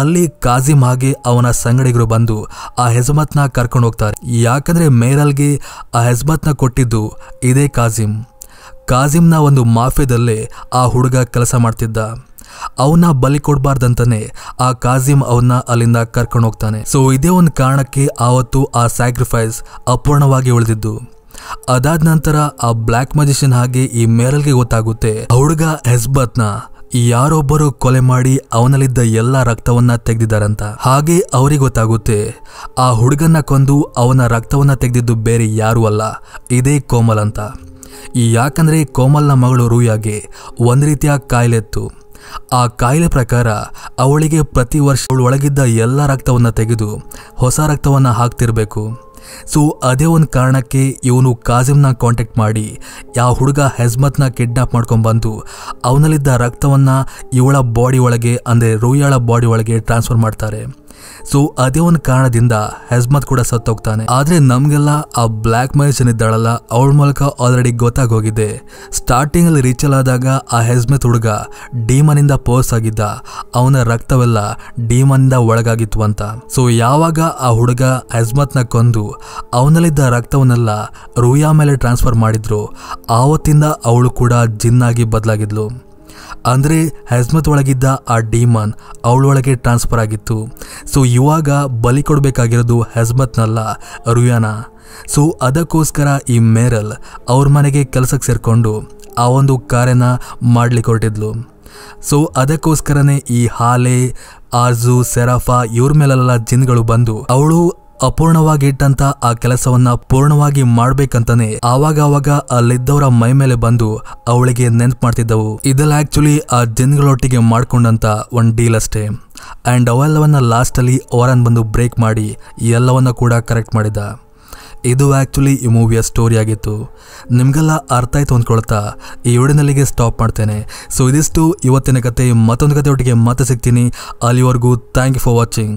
ಅಲ್ಲಿ ಕಾಜಿಮ್ ಹಾಗೆ ಅವನ ಸಂಗಡಿಗರು ಬಂದು ಆ ಹೆಜ್ಮತ್ನ ಕರ್ಕೊಂಡು ಹೋಗ್ತಾರೆ. ಯಾಕಂದ್ರೆ ಮೇರಲ್ಗೆ ಆ ಹೆಜ್ಮತ್ನ ಕೊಟ್ಟಿದ್ದು ಇದೇ ಕಾಜಿಮ್ನ ಒಂದು ಮಾಫಿಯಾದಲ್ಲೇ ಆ ಹುಡುಗ ಕೆಲಸ ಮಾಡ್ತಿದ್ದ. ಅವನ್ನ ಬಲಿ ಕೊಡಬಾರ್ದಂತಾನೆ ಆ ಕಾಜಿಮ್ ಅವನ್ನ ಅಲ್ಲಿಂದ ಕರ್ಕೊಂಡು ಹೋಗ್ತಾನೆ. ಸೊ ಇದೇ ಒಂದು ಕಾರಣಕ್ಕೆ ಆವತ್ತು ಆ ಸ್ಯಾಕ್ರಿಫೈಸ್ ಅಪೂರ್ಣವಾಗಿ ಉಳಿದಿದ್ದು. ಅದಾದ ನಂತರ ಆ ಬ್ಲ್ಯಾಕ್ ಮ್ಯಾಜಿಷಿಯನ್ ಹಾಗೆ ಈ ಮೇರಲ್ಗೆ ಗೊತ್ತಾಗುತ್ತೆ ಆ ಹುಡುಗ ಹೆಜ್ಮತ್ನ ಯಾರೊಬ್ಬರು ಕೊಲೆ ಮಾಡಿ ಅವನಲ್ಲಿದ್ದ ಎಲ್ಲಾ ರಕ್ತವನ್ನ ತೆಗೆದಿದ್ದಾರಂತ. ಹಾಗೆ ಅವ್ರಿಗೆ ಗೊತ್ತಾಗುತ್ತೆ ಆ ಹುಡುಗನ್ನ ಕೊಂದು ಅವನ ರಕ್ತವನ್ನ ತೆಗೆದಿದ್ದು ಬೇರೆ ಯಾರು ಅಲ್ಲ, ಇದೇ ಕೋಮಲ್ ಅಂತ. ಯಾಕಂದ್ರೆ ಕೋಮಲ್ನ ಮಗಳು ರೂಯಾಗೆ ಒಂದ್ ರೀತಿಯ ಕಾಯಿಲೆ ಇತ್ತು. ಆ ಕಾಯಿಲೆ ಪ್ರಕಾರ ಅವಳಿಗೆ ಪ್ರತಿ ವರ್ಷ ಅವಳು ಒಳಗಿದ್ದ ಎಲ್ಲ ರಕ್ತವನ್ನ ತೆಗೆದು ಹೊಸ ರಕ್ತವನ್ನ ಹಾಕ್ತಿರ್ಬೇಕು. ಸೊ ಅದೇ ಒಂದು ಕಾರಣಕ್ಕೆ ಇವನು ಕಾಜಿಮ್ನ ಕಾಂಟ್ಯಾಕ್ಟ್ ಮಾಡಿ ಯಾವ ಹುಡುಗ ಹೆಜ್ಮತ್ನ ಕಿಡ್ನಾಪ್ ಮಾಡ್ಕೊಂಡ್ಬಂದು ಅವನಲ್ಲಿದ್ದ ರಕ್ತವನ್ನ ಇವಳ ಬಾಡಿ ಒಳಗೆ ಅಂದರೆ ರೂಯಾಳ ಬಾಡಿ ಒಳಗೆ ಟ್ರಾನ್ಸ್ಫರ್ ಮಾಡ್ತಾರೆ. ಸೊ ಅದೇ ಒಂದು ಕಾರಣದಿಂದ ಹೆಜ್ಮತ್ ಕೂಡ ಸತ್ತೋಗ್ತಾನೆ. ಆದ್ರೆ ನಮ್ಗೆಲ್ಲ ಆ ಬ್ಲ್ಯಾಕ್ ಮ್ಯಾಜಿಷಿಯನ್ ಇದ್ದಾಳಲ್ಲ ಅವಳ ಮೂಲಕ ಆಲ್ರೆಡಿ ಗೊತ್ತಾಗೋಗಿದೆ, ಸ್ಟಾರ್ಟಿಂಗ್ ಅಲ್ಲಿ ರೀಚಲ್ ಆದಾಗ ಆ ಹೆಜ್ಮತ್ ಹುಡುಗ ಡೀಮನ್ ಇಂದ ಪೋಸ್ ಆಗಿದ್ದ, ಅವನ ರಕ್ತವೆಲ್ಲ ಡೀಮನ್ ಇಂದ ಒಳಗಾಗಿತ್ತು ಅಂತ. ಸೊ ಯಾವಾಗ ಆ ಹುಡುಗ ಹೆಜ್ಮತ್ನ ಕೊಂದು ಅವನಲ್ಲಿದ್ದ ರಕ್ತವನ್ನೆಲ್ಲ ರೂಯಾ ಮೇಲೆ ಟ್ರಾನ್ಸ್ಫರ್ ಮಾಡಿದ್ರು ಆವತ್ತಿಂದ ಅವಳು ಕೂಡ ಜಿನ್ನಾಗಿ ಬದಲಾಗಿದ್ಲು. ಅಂದ್ರೆ ಹೆಜ್ಮತ್ ಒಳಗಿದ್ದ ಆ ಡೀಮನ್ ಅವಳೊಳಗೆ ಟ್ರಾನ್ಸ್ಫರ್ ಆಗಿತ್ತು. ಸೊ ಇವಾಗ ಬಲಿ ಕೊಡಬೇಕಾಗಿರೋದು ಹೆಜ್ಮತ್ನಲ್ಲ ರೂಯಾನ. ಸೊ ಅದಕ್ಕೋಸ್ಕರ ಈ ಮೇರಲ್ ಅವ್ರ ಮನೆಗೆ ಕೆಲಸಕ್ಕೆ ಸೇರ್ಕೊಂಡು ಆ ಒಂದು ಕಾರ್ಯನ ಮಾಡ್ಲಿಕ್ಕೆ ಹೊರಟಿದ್ಲು. ಸೊ ಅದಕ್ಕೋಸ್ಕರನೇ ಈ ಹಾಲೆ ಆರ್ಜು ಸೆರಾಫಾ ಇವ್ರ ಮೇಲೆಲ್ಲ ಜಿನ್ಗಳು ಬಂದು ಅವಳು ಅಪೂರ್ಣವಾಗಿ ಇಟ್ಟಂತ ಆ ಕೆಲಸವನ್ನ ಪೂರ್ಣವಾಗಿ ಮಾಡ್ಬೇಕಂತಾನೆ ಆವಾಗ ಅಲ್ಲಿದ್ದವರ ಮೈ ಮೇಲೆ ಬಂದು ಅವಳಿಗೆ ನೆನ್ಪು ಮಾಡ್ತಿದ್ದವು. ಇದೆಲ್ಲ ಆಕ್ಚುಲಿ ಆ ಜಿನ್ಗಳೊಟ್ಟಿಗೆ ಮಾಡ್ಕೊಂಡಂತ ಒಂದ್ ಡೀಲ್ ಅಷ್ಟೇ. ಅಂಡ್ ಅವೆಲ್ಲವನ್ನ ಲಾಸ್ಟ್ ಅಲ್ಲಿ ಓರನ್ ಬಂದು ಬ್ರೇಕ್ ಮಾಡಿ ಎಲ್ಲವನ್ನ ಕೂಡ ಕರೆಕ್ಟ್ ಮಾಡಿದ. ಇದು ಆಕ್ಚುಲಿ ಈ ಮೂವಿಯ ಸ್ಟೋರಿ ಆಗಿತ್ತು. ನಿಮ್ಗೆಲ್ಲ ಅರ್ಥ ಆಯ್ತು ಅಂದ್ಕೊಳ್ತಾ ಈ ವಿಡಿಯೋನಲ್ಲಿಗೆ ಸ್ಟಾಪ್ ಮಾಡ್ತೇನೆ. ಸೊ ಇದಿಷ್ಟು ಇವತ್ತಿನ ಕತೆ. ಮತ್ತೊಂದು ಕತೆ ಒಟ್ಟಿಗೆ ಮತ್ತೆ ಸಿಗ್ತೀನಿ. ಅಲ್ಲಿವರೆಗೂ ಥ್ಯಾಂಕ್ ಯು ಫಾರ್ ವಾಚಿಂಗ್.